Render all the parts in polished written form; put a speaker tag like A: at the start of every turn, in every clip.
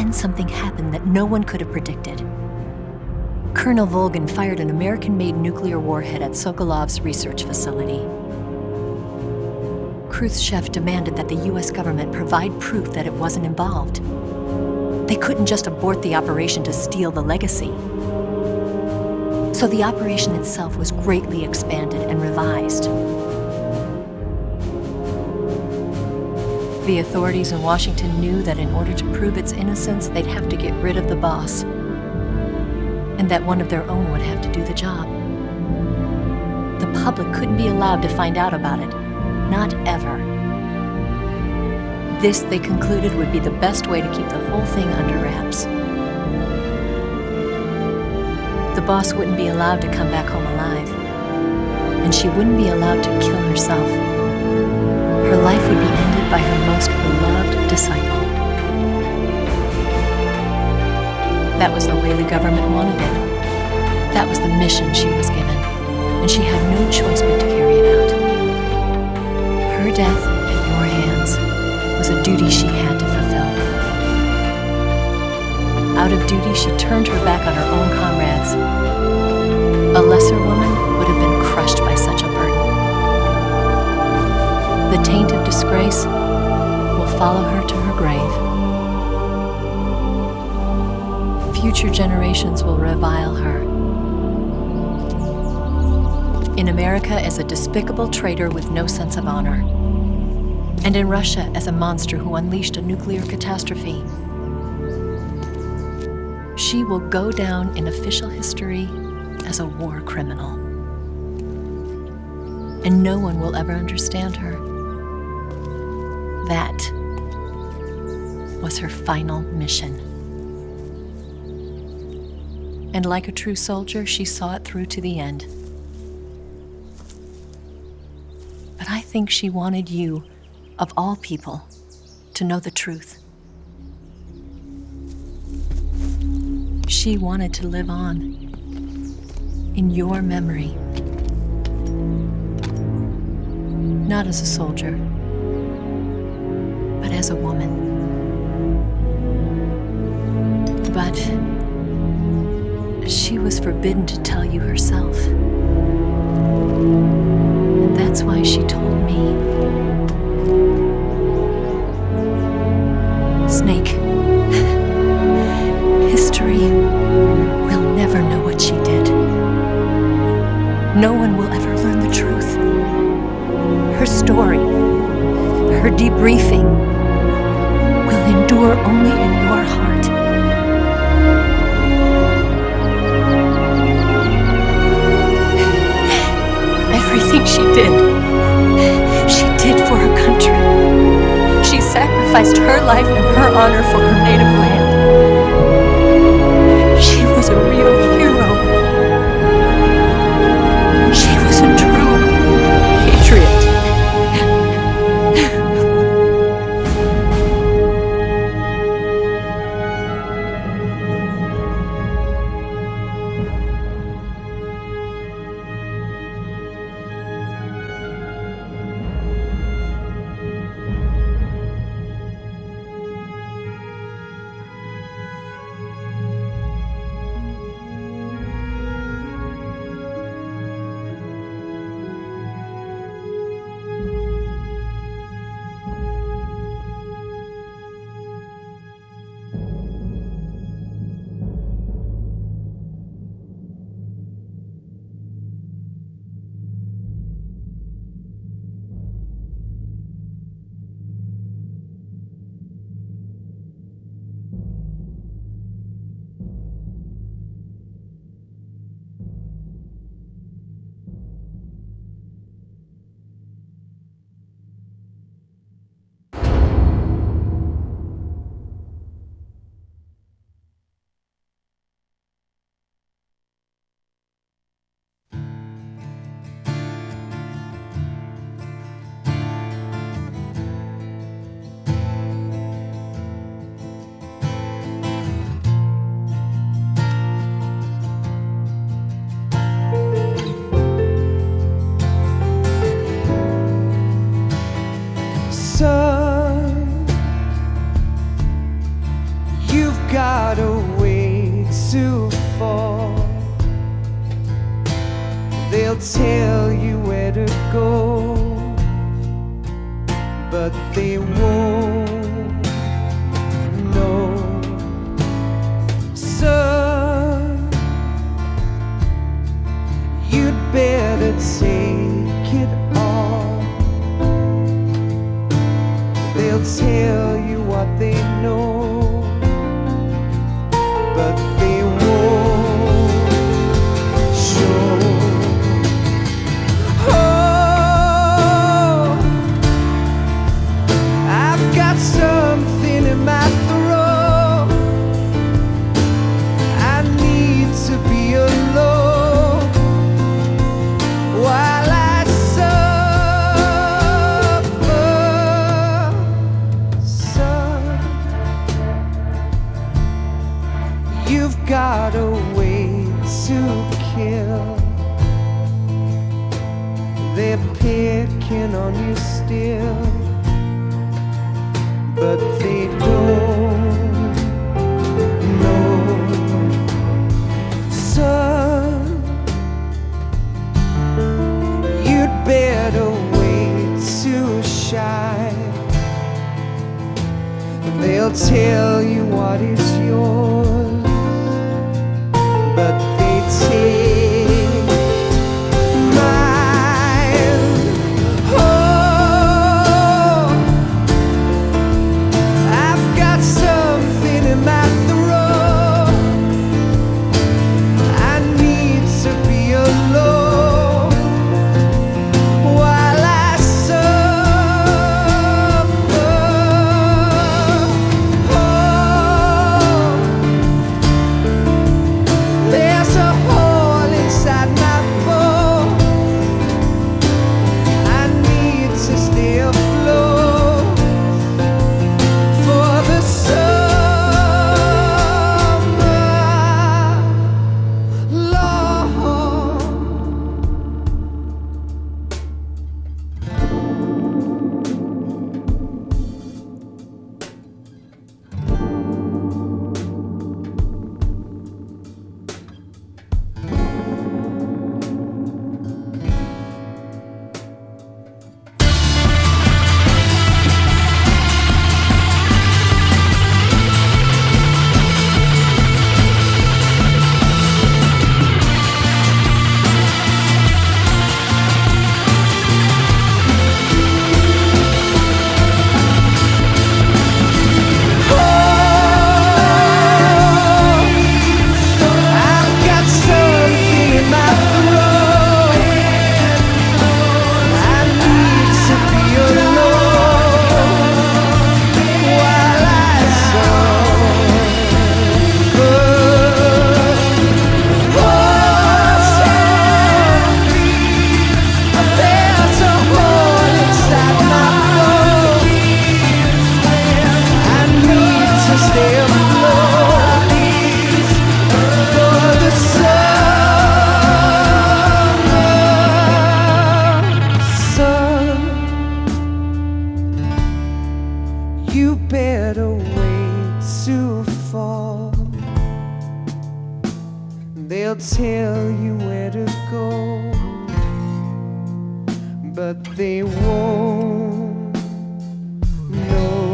A: then something happened that no one could have predicted. Colonel Volgin fired an American-made nuclear warhead at Sokolov's research facility. Khrushchev demanded that the US government provide proof that it wasn't involved. They couldn't just abort the operation to steal the legacy. So the operation itself was greatly expanded and revised. The authorities in Washington knew that in order to prove its innocence, they'd have to get rid of the boss, and that one of their own would have to do the job. The public couldn't be allowed to find out about it, not ever. This, they concluded, would be the best way to keep the whole thing under wraps. The boss wouldn't be allowed to come back home alive, and she wouldn't be allowed to kill herself. Her life would be ended by her most beloved disciple. That was the way the government wanted it. That was the mission she was given, and she had no choice but to carry it out. Her death at your hands was a duty she had to fulfill. Out of duty, she turned her back on her own comrades. A lesser woman would have been crushed by such a burden. The taint of disgrace will follow her to her grave. Future generations will revile her. In America as a despicable traitor with no sense of honor. And in Russia as a monster who unleashed a nuclear catastrophe. She will go down in official history as a war criminal. And no one will ever understand her. That was her final mission. And like a true soldier, she saw it through to the end. But I think she wanted you, of all people, to know the truth. She wanted to live on in your memory. Not as a soldier, but as a woman. But she was forbidden to tell you herself. And that's why she told me. Snake, history will never know what she did. No one will ever learn the truth. Her story, her debriefing, will endure only in your heart. Everything she did for her country. She sacrificed her life and her honor for her native land. She was a real hero. She was a true patriot.
B: got a way to fall. They'll tell you where to go, but they won't know. Son, you'd better take it all. They'll tell you what they know, but they won't show. Oh, I've got something in my throat. I need to be alone while I suffer. Son, you've got a way to kill. They're picking on you still, but they don't know. Son, you'd better wait to shine. They'll tell you what is yours, but they take mine. Oh, I've got something in my throat. I need to be alone while I suffer. Oh, there's a hole inside my bones. I need to stay afloat for the summer, Lord. I've got something in my throat. I need to be alone while I suffer. Oh, there's a hole inside my bones. I need to stay afloat for the summer. Son, you better wait to fall. They'll tell you where to go, but they won't know.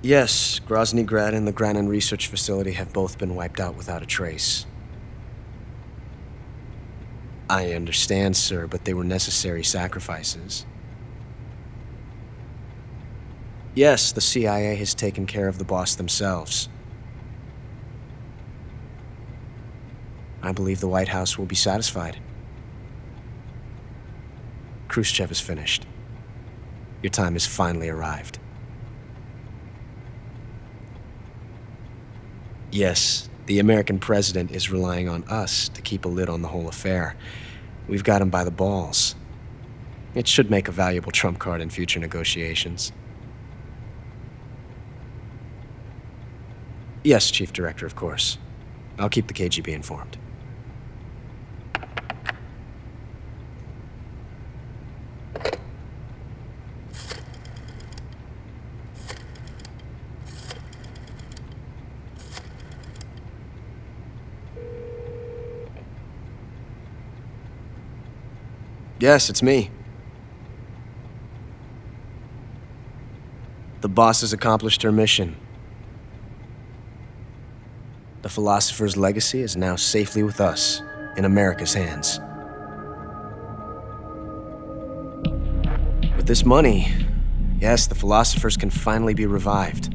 C: Yes, Grozny Grad and the Granin Research Facility have both been wiped out without a trace. I understand, sir, but they were necessary sacrifices. Yes, the CIA has taken care of the boss themselves. I believe the White House will be satisfied. Khrushchev is finished. Your time has finally arrived. Yes, the American president is relying on us to keep a lid on the whole affair. We've got him by the balls. It should make a valuable trump card in future negotiations. Yes, Chief Director, of course. I'll keep the KGB informed. Yes, it's me. The boss has accomplished her mission. The philosopher's legacy is now safely with us, in America's hands. With this money, yes, the philosophers can finally be revived.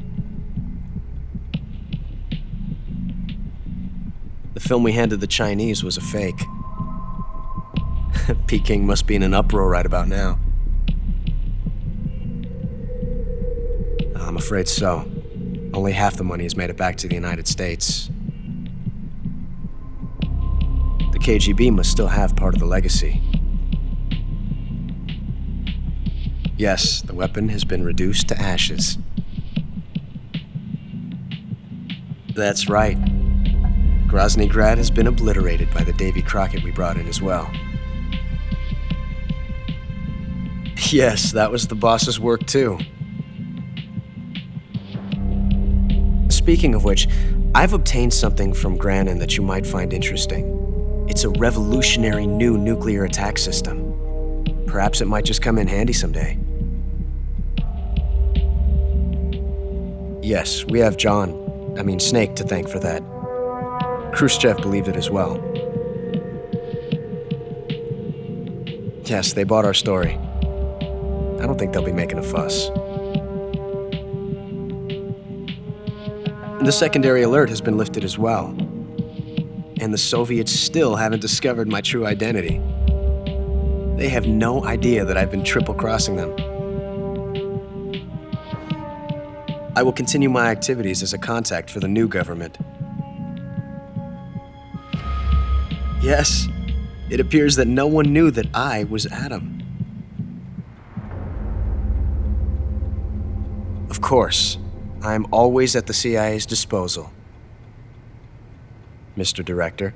C: The film we handed the Chinese was a fake. Peking must be in an uproar right about now. I'm afraid so. Only half the money has made it back to the United States. The KGB must still have part of the legacy. Yes, the weapon has been reduced to ashes. That's right. Grozny Grad has been obliterated by the Davy Crockett we brought in as well. Yes, that was the boss's work too. Speaking of which, I've obtained something from Granin that you might find interesting. It's a revolutionary new nuclear attack system. Perhaps it might just come in handy someday. Yes, we have Snake to thank for that. Khrushchev believed it as well. Yes, they bought our story. I don't think they'll be making a fuss. The secondary alert has been lifted as well. And the Soviets still haven't discovered my true identity. They have no idea that I've been triple-crossing them. I will continue my activities as a contact for the new government. Yes, it appears that no one knew that I was Adam. Of course, I'm always at the CIA's disposal, Mr. Director.